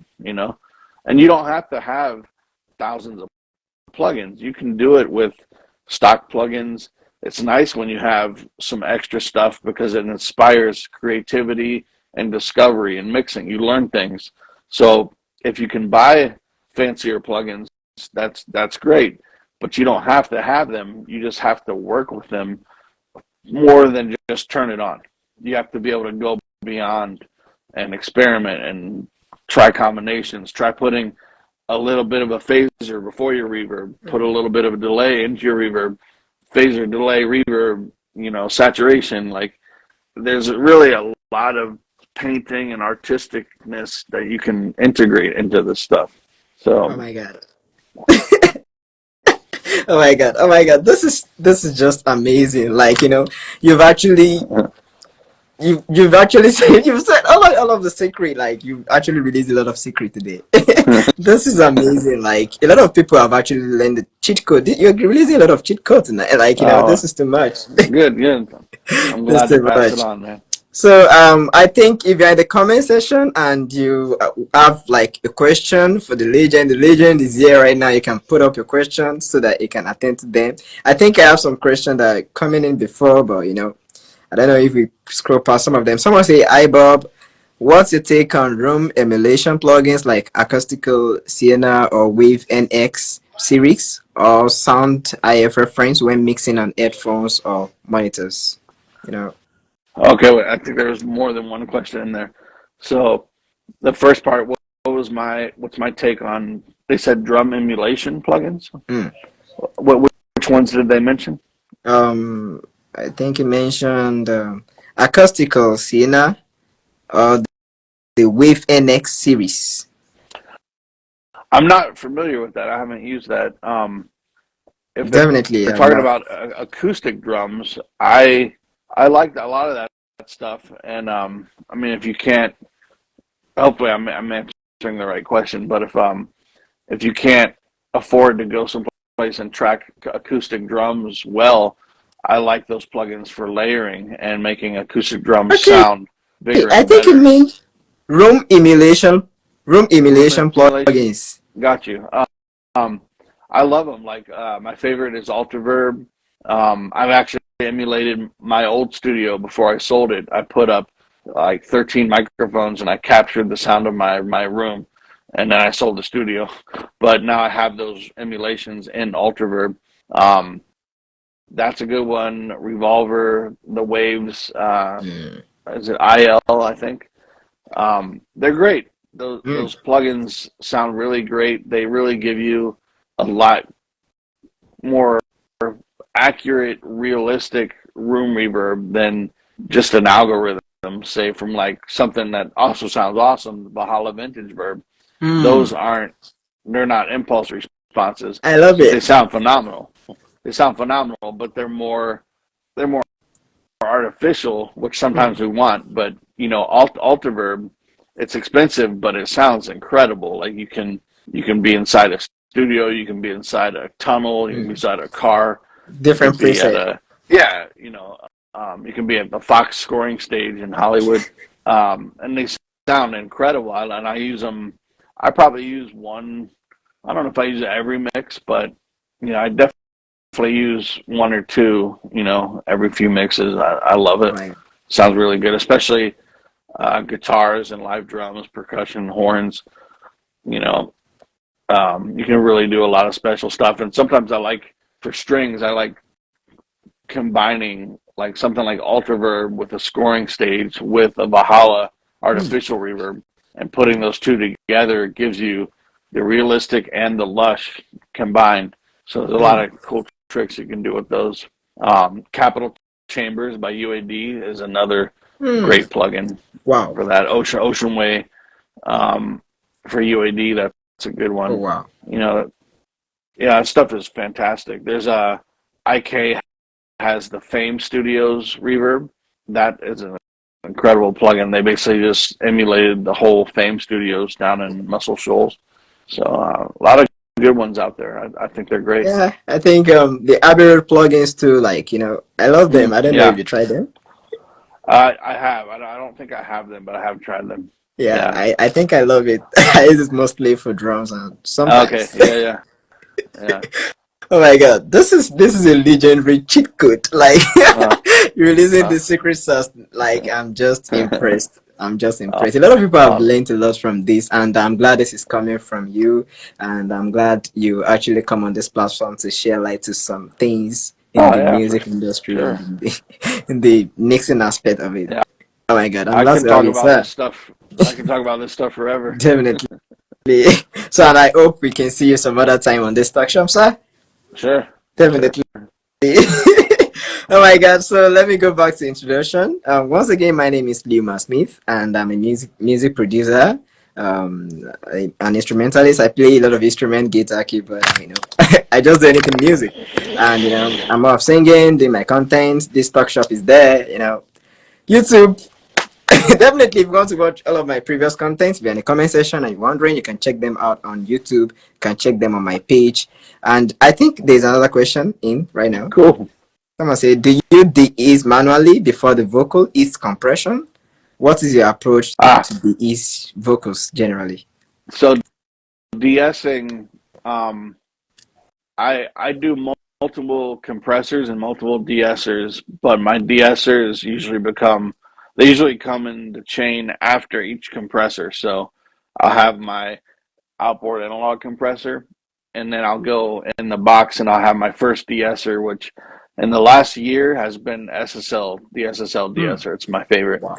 And you don't have to have thousands of plugins. You can do it with stock plugins. It's nice when you have some extra stuff because it inspires creativity and discovery and mixing. You learn things. So if you can buy fancier plugins, that's great. But you don't have to have them. You just have to work with them more than just turn it on. You have to be able to go beyond and experiment and try combinations. Try putting a little bit of a phaser before your reverb. Put a little bit of a delay into your reverb. Phaser, delay, reverb, saturation. Like there's really a lot of painting and artisticness that you can integrate into this stuff. Oh So my god. Oh my god. Oh my god. This is just amazing. Like, you've actually you've actually said all of the secret. Like you've actually released a lot of secret today. This is amazing. Like a lot of people have actually learned the cheat code. You're releasing a lot of cheat codes tonight. Like, uh, this is too much. good. I'm This is glad to too pass it much. on, man. So I think if you're in the comment section and you have like a question for the legend is here right now. You can put up your questions so that you can attend to them. I think I have some questions that are coming in before, but I don't know if we scroll past some of them. Someone say, "Hi Bob, what's your take on room emulation plugins like Acoustical Sienna or Wave NX series or Sound IF reference when mixing on headphones or monitors?" You know. Okay, wait, I think there was more than one question in there. So the first part, what's my take on? They said drum emulation plugins. Mm. Which ones did they mention? Um, I think you mentioned Acoustical Sienna or the Wave NX series. I'm not familiar with that. I haven't used that. If they're Definitely, talking about acoustic drums, I like a lot of that stuff. And I mean, if you can't hopefully I'm answering the right question. But if you can't afford to go someplace and track acoustic drums well, I like those plugins for layering and making acoustic drums Okay, sound bigger I and think you better. mean room emulation, room Room emulation emulation, plugins. got you. Um, I love them. Like my favorite is Altiverb. I've actually emulated my old studio before I sold it. I put up like 13 microphones and I captured the sound of my room, and then I sold the studio. But now I have those emulations in Altiverb. Um, that's a good one. Revolver, the Waves. Mm. Is it IL? I think. They're great. Mm. Those plugins sound really great. They really give you a lot more accurate, realistic room reverb than just an algorithm, say from like something that also sounds awesome, the Valhalla Vintage Verb. Those Mm. aren't, they're not impulse responses, I love but they it. sound phenomenal. They sound phenomenal, but they're more artificial, which Mm. sometimes we want. But you know, Altiverb, it's expensive, but it sounds incredible. Like you can be inside a studio, you can be inside a tunnel, you can be Mm. inside a car, you Different could be at preset. a yeah, you know, you can be at the Fox scoring stage in Hollywood, and they sound incredible. And I use them. I probably use one. I don't know if I use it every mix, but you know, I definitely use one or two. You know, every few mixes. I love Oh it. my God. Sounds really good, especially guitars and live drums, percussion, horns. You know, you can really do a lot of special stuff. And sometimes I like for strings, I like combining like something like Ultraverb with a scoring stage with a Valhalla Mm. artificial reverb, and putting those two together gives you the realistic and the lush combined. So there's a lot Mm. of cool tricks you can do with those. Capital Chambers by UAD is another Mm. great plugin Wow. for that. Ocean Way for UAD, that's a good Oh one. wow. You know, yeah, that stuff is fantastic. There's a IK has the Fame Studios reverb. That is an incredible plugin. They basically just emulated the whole Fame Studios down in Muscle Shoals. So a lot of good ones out there. I think they're great. Yeah, I think the Abbey Road plugins too, like, I love them. I don't know if Yeah, you tried them. I have. I don't think I have them, but I have tried them. Yeah, Yeah. I think I love it. I use it mostly for drums and Okay. sometimes. Yeah. Yeah. Oh my god, this is a legendary cheat code. Like Uh, releasing uh, the secret sauce. Like I'm just impressed. I'm just uh, impressed. A lot of people have awesome. learned a lot from this, and I'm glad this is coming from you. And I'm glad you actually come on this platform to share light to some things in Oh the yeah, for music industry and sure. in the mixing aspect of it. Yeah, Oh my god, I'm I glad can to have talk you, about this sir. stuff. I can talk about this stuff forever. Definitely. So, and I hope we can see you some other time on this talk show, sir. Sure. Sure. Definitely. Oh my god, so let me go back to introduction. Once again, my name is Leumasmyth, and I'm a music producer, an instrumentalist. I play a lot of instrument, guitar, keyboard, I just do anything music. And I'm off singing, doing my content. This talk shop is there, YouTube. Definitely, if you want to watch all of my previous contents, if you're in the comment section and you're wondering, you can check them out on YouTube. You can check them on my page. And I think there's another question in right now. Cool. Someone say, do you de-ease manually before the vocal ease compression? What is your approach Ah, to de-ease vocals generally? so de-essing, um, I do multiple compressors and multiple de-essers, but my de-essers usually they usually come in the chain after each compressor. So I'll have my outboard analog compressor, and then I'll go in the box and I'll have my first de-esser, which in the last year has been the SSL Hmm. de-esser. It's my favorite. Wow.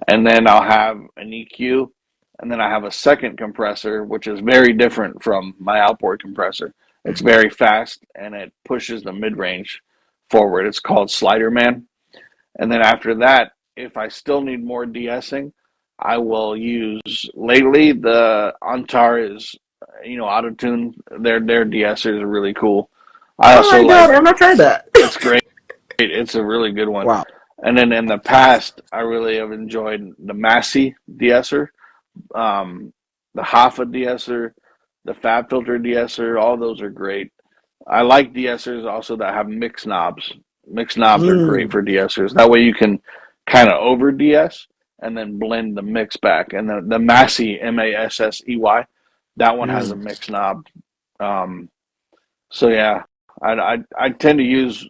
And then I'll have an EQ, and then I have a second compressor, which is very different from my outboard compressor. It's very fast and it pushes the mid range forward. It's called Slider Man. And then after that, if I still need more de-essing, I will use lately the Antares, auto tune. Their de-essers are really cool. I Oh also my god, like I'm not trying that. it's great. It's a really good one. Wow. And then in the past, I really have enjoyed the Massey de-esser, the Hoffa de-esser, the Fab Filter de-esser, all those are great. I like de-essers also that have mix knobs. Mix knobs are great Mm, for de-essers. That way you can kind of over de-ess and then blend the mix back. And the Massey, Massey, that one has a mm. mix knob. Um, so yeah, I tend to use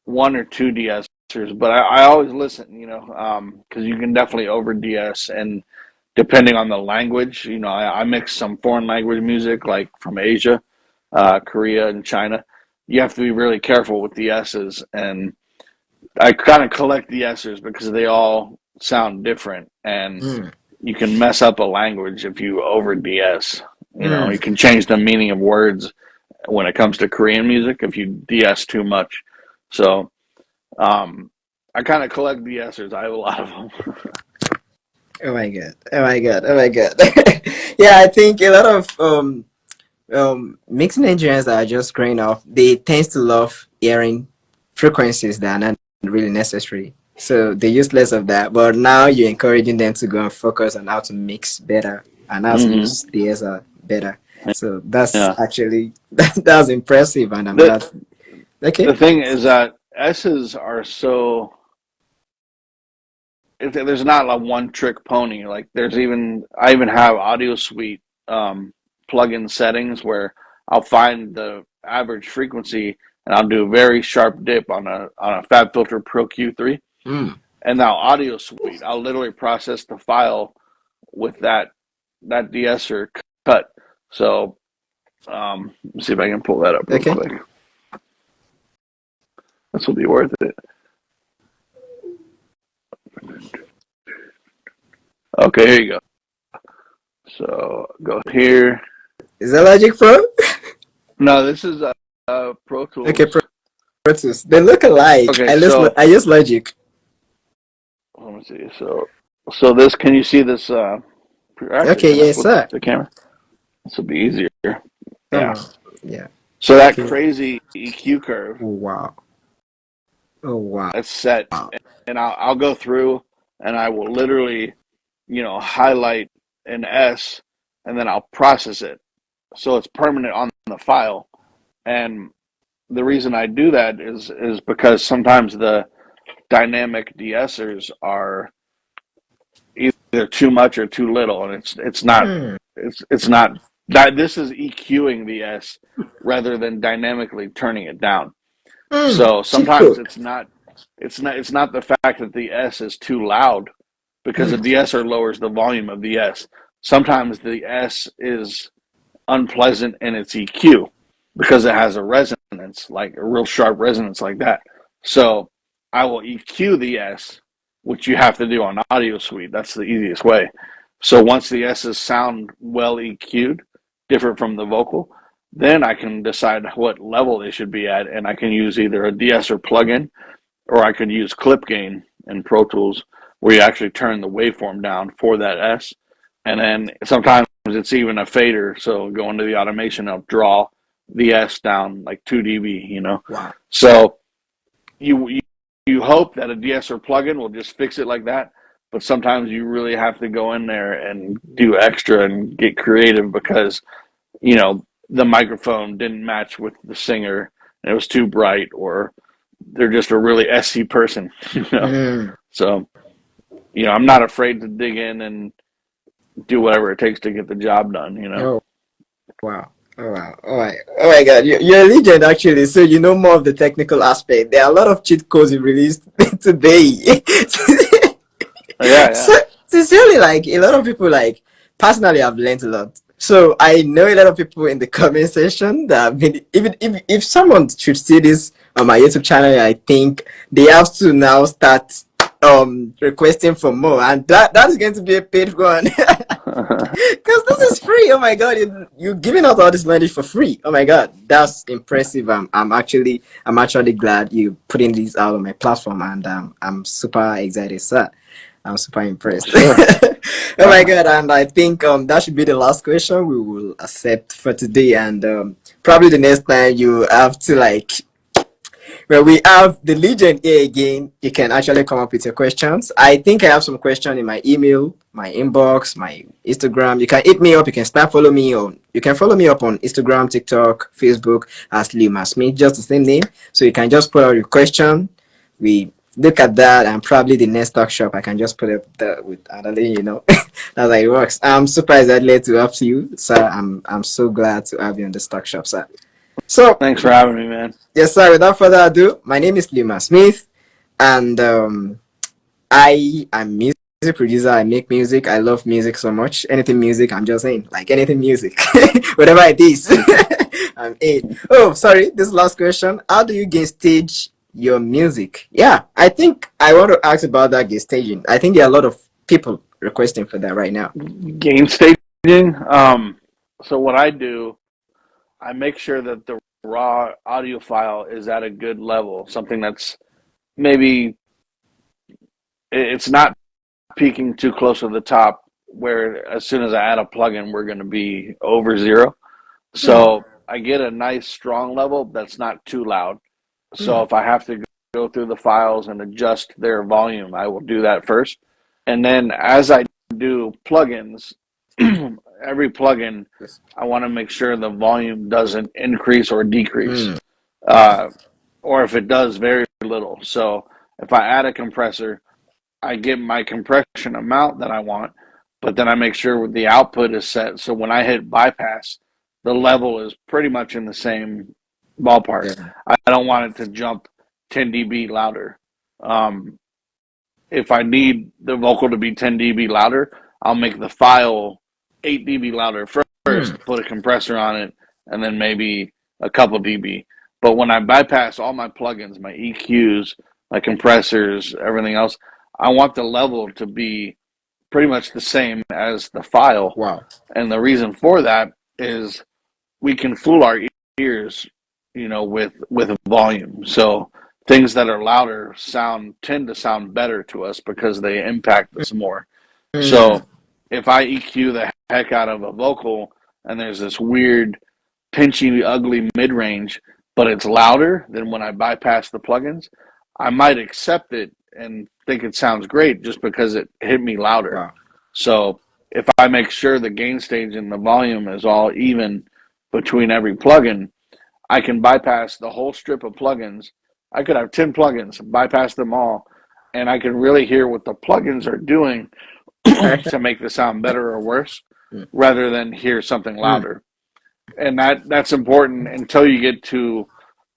one or two de-essers, but I always listen, because you can definitely over de-ess, and depending on the language, I mix some foreign language music like from Asia, Korea, and China. You have to be really careful with the S's, and I kind of collect the S's because they all sound different, and Mm, you can mess up a language if you over DS. You mm. can change the meaning of words when it comes to Korean music if you DS too much. So I kind of collect DSers. I have a lot of them. Oh my god! Oh my god! Oh my god! Yeah, I think a lot of mixing engineers that are just growing up, they tend to love hearing frequencies that are not really necessary. So they use less of that. But now you're encouraging them to go and focus on how to mix better and how to Hmm. use the SR better. So that's Yeah. actually that's impressive, and I'm The glad. Okay. the thing is that S's are so, if there's not like one trick pony. Like I even have Audio Suite plugin settings where I'll find the average frequency and I'll do a very sharp dip on a Fab Filter Pro Q3. Mm. And now Audio Suite, I'll literally process the file with that de-esser cut. So let's see if I can pull that up real Okay. quick. This will be worth it. Okay, here you go. So go here. Is that Logic Pro? No, this is Pro Okay, Tools. Pro Tools. They look alike. Okay, so I use Logic. let me see. So this, can you see this? Actually, Okay, can I yes, flip sir. the camera? This will be easier. Come Yeah. on. Yeah. So that Okay. crazy EQ curve, Oh, wow. Oh, wow. that's set, Wow. and I'll go through and I will literally, highlight an S, and then I'll process it so it's permanent on the file. And the reason I do that is because sometimes the dynamic de-essers are either too much or too little, and Hmm. it's not that this is EQing the S rather than dynamically turning it down. Hmm. So Cheap sometimes code. it's not the fact that the S is too loud, because Hmm. the de-esser lowers the volume of the S. Sometimes the S is unpleasant in its EQ because it has a resonance, like a real sharp resonance like that. So I will EQ the S, which you have to do on Audio Suite. That's the easiest way. So once the S's sound well EQ'd, different from the vocal, then I can decide what level they should be at, and I can use either a de-esser plugin, or I could use clip gain in Pro Tools, where you actually turn the waveform down for that S. And then sometimes it's even a fader. So go into the automation, I'll draw the S down like 2 dB. Wow. So you you hope that a de-esser plugin will just fix it like that, but sometimes you really have to go in there and do extra and get creative because the microphone didn't match with the singer and it was too bright, or they're just a really SC person. Hmm. So I'm not afraid to dig in and do whatever it takes to get the job done. Oh, wow. Oh, wow. Oh my God. You're a legend, actually. So you know more of the technical aspect. There are a lot of cheat codes you released today. Yeah, So yeah. sincerely, like a lot of people, like personally, I've learned a lot. So I know a lot of people in the comment section that have been, even if someone should see this on my YouTube channel, I think they have to now start requesting for more, and that is going to be a paid one. Because this is free. Oh my god, you're giving out all this money for free. Oh my god, that's impressive. I'm actually glad you putting this out on my platform, and I'm super excited, sir. I'm super impressed. Sure. Oh my god, and I think that should be the last question we will accept for today, and probably the next time you have to like Well, we have the legend here again. You can actually come up with your questions. I think I have some question in my email, my inbox, my Instagram. You can hit me up. You can start follow me on. You can follow me up on Instagram, TikTok, Facebook as Leumasmyth, just the same name. So you can just put out your question. We look at that, and probably the next talk shop I can just put up that with Adeline. That's how it works. I'm super excited to help you, sir. I'm so glad to have you on this talk shop, sir. So Thanks for having me, man. yes, sir. Without further ado, my name is Leumasmyth, and I am music producer. I make music. I love music so much. Anything music, I'm just saying, like anything music, whatever it is, I'm in. Oh, sorry. This last question: how do you gain stage your music? Yeah, I think I want to ask about that gain staging. I think there are a lot of people requesting for that right now. Game staging. So what I do, I make sure that the raw audio file is at a good level, something that's maybe it's not peaking too close to the top where as soon as I add a plugin, we're going to be over zero. So I get a nice strong level that's not too loud. So if I have to go through the files and adjust their volume, I will do that first. And then as I do plugins, every plugin, I want to make sure the volume doesn't increase or decrease. Or if it does, very little. So if I add a compressor, I get my compression amount that I want, but then I make sure the output is set. So when I hit bypass, the level is pretty much in the same ballpark. Yeah. I don't want it to jump 10 dB louder. If I need the vocal to be 10 dB louder, I'll make the file 8 dB louder first, put a compressor on it, and then maybe a couple dB. But when I bypass all my plugins, my EQs, my compressors, everything else, I want the level to be pretty much the same as the file. Wow. And the reason for that is we can fool our ears, with volume. So things that are louder tend to sound better to us because they impact us more. So if I EQ the heck out of a vocal and there's this weird pinchy, ugly mid-range, but it's louder than when I bypass the plugins, I might accept it and think it sounds great just because it hit me louder. Wow. So if I make sure the gain stage and the volume is all even between every plugin, I can bypass the whole strip of plugins. I could have 10 plugins, bypass them all, and I can really hear what the plugins are doing to make the sound better or worse, rather than hear something louder. And that's important until you get to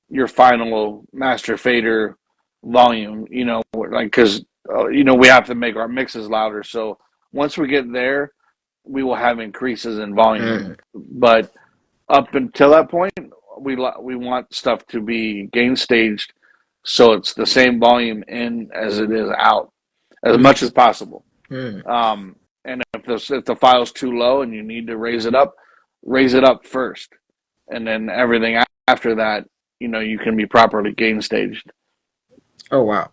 your final master fader volume, because we have to make our mixes louder. So once we get there, we will have increases in volume. But up until that point, we want stuff to be gain staged, so it's the same volume in as it is out, as much as possible. And if the file's too low and you need to raise it up first, and then everything after that, you can be properly gain staged. Oh wow.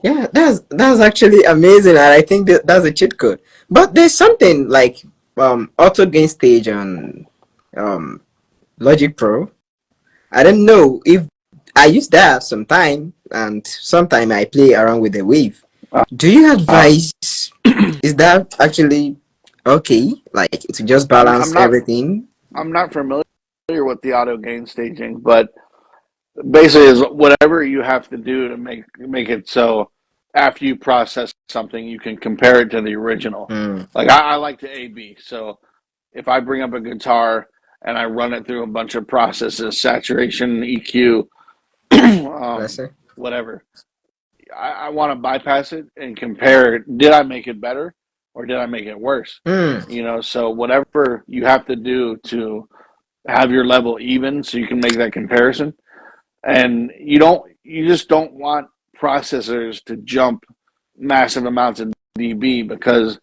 Yeah, that's actually amazing, and I think that's a cheat code. But there's something like auto gain stage on Logic Pro. I don't know if I use that sometime, and sometime I play around with the wave. Do you advise? Is that actually okay? Like to just balance everything? I'm not familiar with the auto gain staging, but basically is whatever you have to do to make it so after you process something, you can compare it to the original. Like I like to A/B. So if I bring up a guitar and I run it through a bunch of processes, saturation, EQ, whatever, I want to bypass it and compare. Did I make it better or did I make it worse? So whatever you have to do to have your level even so you can make that comparison. And you just don't want processors to jump massive amounts of dB, because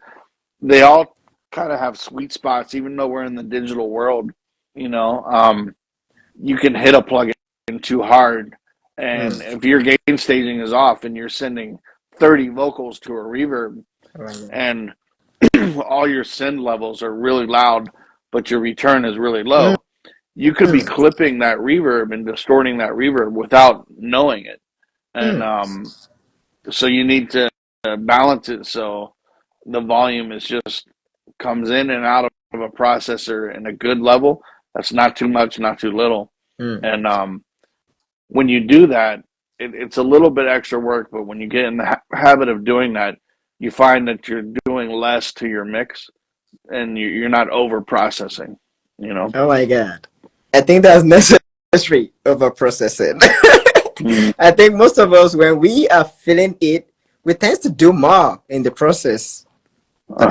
they all kind of have sweet spots. Even though we're in the digital world, you can hit a plugin too hard, and if your gain staging is off and you're sending 30 vocals to a reverb, and all your send levels are really loud but your return is really low, you could be clipping that reverb and distorting that reverb without knowing it. And so you need to balance it so the volume is just comes in and out of a processor in a good level. That's not too much, not too little. And when you do that, it's a little bit extra work, but when you get in the habit of doing that, you find that you're doing less to your mix and you're not over processing, you know? Oh my God. I think that's necessary over processing. I think most of us, when we are feeling it, we tend to do more in the process. So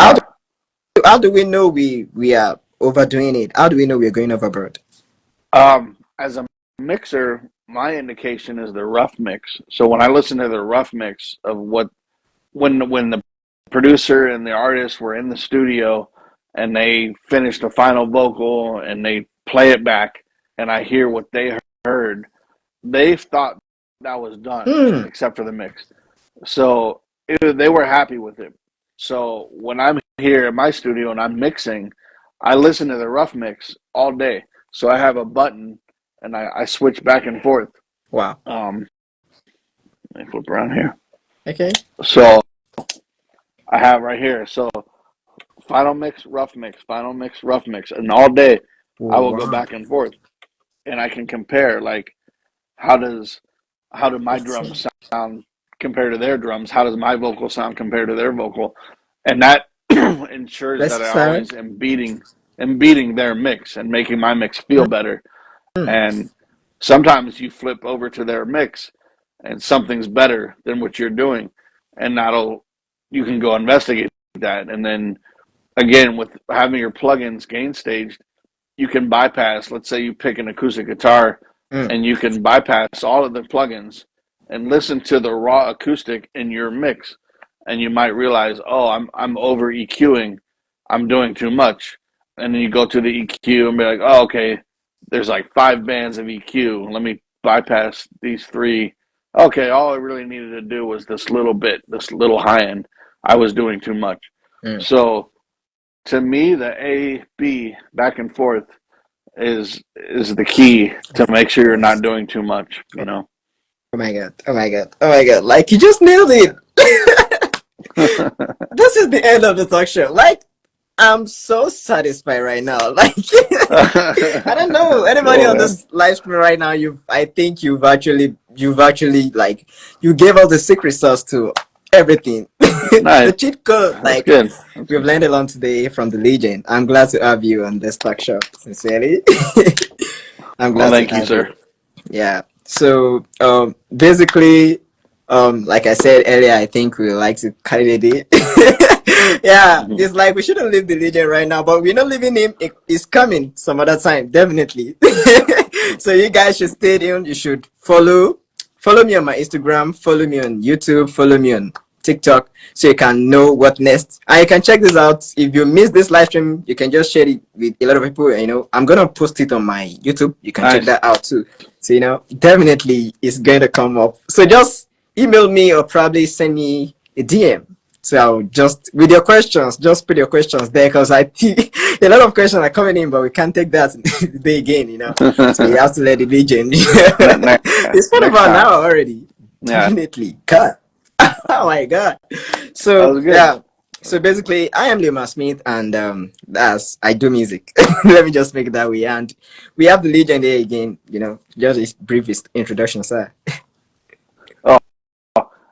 how do we know we are overdoing it? How do we know we're going overboard? As a mixer, my indication is the rough mix. So when I listen to the rough mix of when the producer and the artist were in the studio and they finished the final vocal and they play it back and I hear what they heard, they thought that was done except for the mix. So they were happy with it. So when I'm here in my studio and I'm mixing, I listen to the rough mix all day. So I have a button and I switch back and forth. Wow. Let me flip around here. Okay. So I have right here. So final mix, rough mix, final mix, rough mix. And all day I will go back and forth. And I can compare like how do my drums sound compared to their drums? How does my vocal sound compared to their vocal? And that ensures that I always am beating their mix and making my mix feel better. And sometimes you flip over to their mix and something's better than what you're doing. And you can go investigate that. And then again, with having your plugins gain staged, you can bypass, let's say you pick an acoustic guitar and you can bypass all of the plugins and listen to the raw acoustic in your mix. And you might realize, oh, I'm over EQing. I'm doing too much. And then you go to the EQ and be like, oh, okay, there's like 5 bands of EQ. Let me bypass these 3. Okay, all I really needed to do was this little bit, this little high end. I was doing too much. So to me, the A, B, back and forth is the key to make sure you're not doing too much, you know? Oh my God. Oh my God. Oh my God. Like, you just nailed it. This is the end of the talk show. Like, I'm so satisfied right now. Like, I don't know anybody on this live stream right now. I think you've actually like, you gave us the secret sauce to everything. Nice. The cheat code. That's Like, good. we've learned a lot today from the legend. I'm glad to have you on this talk show. Sincerely, I'm glad Thank to you, have sir. you. Yeah. So, basically, like I said earlier, I think we like to carry the day. Yeah, it's like we shouldn't leave the legend right now, but we're not leaving him. It's coming some other time, definitely. So you guys should stay tuned. You should follow me on my Instagram, follow me on YouTube, follow me on TikTok, so you can know what next. And you can check this out. If you miss this live stream, you can just share it with a lot of people. You know, I'm gonna post it on my YouTube. You can check that out too. So, you know, definitely it's going to come up. So just email me or probably send me a DM. So I'll just, with your questions, just put your questions there, because I think a lot of questions are coming in, but we can't take that today again, you know. So you have to let the legend. It's been about an hour already. Yeah. Definitely. God. Oh my God. So, yeah. So basically, I am Leumasmyth, and I do music. Let me just make it that way. And we have the legend here again, you know, just a brief introduction, sir. Oh,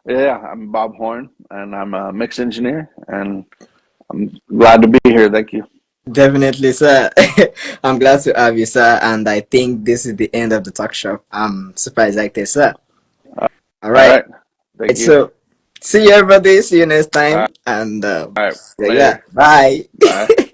yeah, I'm Bob Horn, and I'm a mix engineer, and I'm glad to be here. Thank you. Definitely, sir. I'm glad to have you, sir. And I think this is the end of the talk shop. I'm super excited, sir. All right. Thank you. So, see you everybody. See you next time. All right. And All right. yeah, bye. Bye.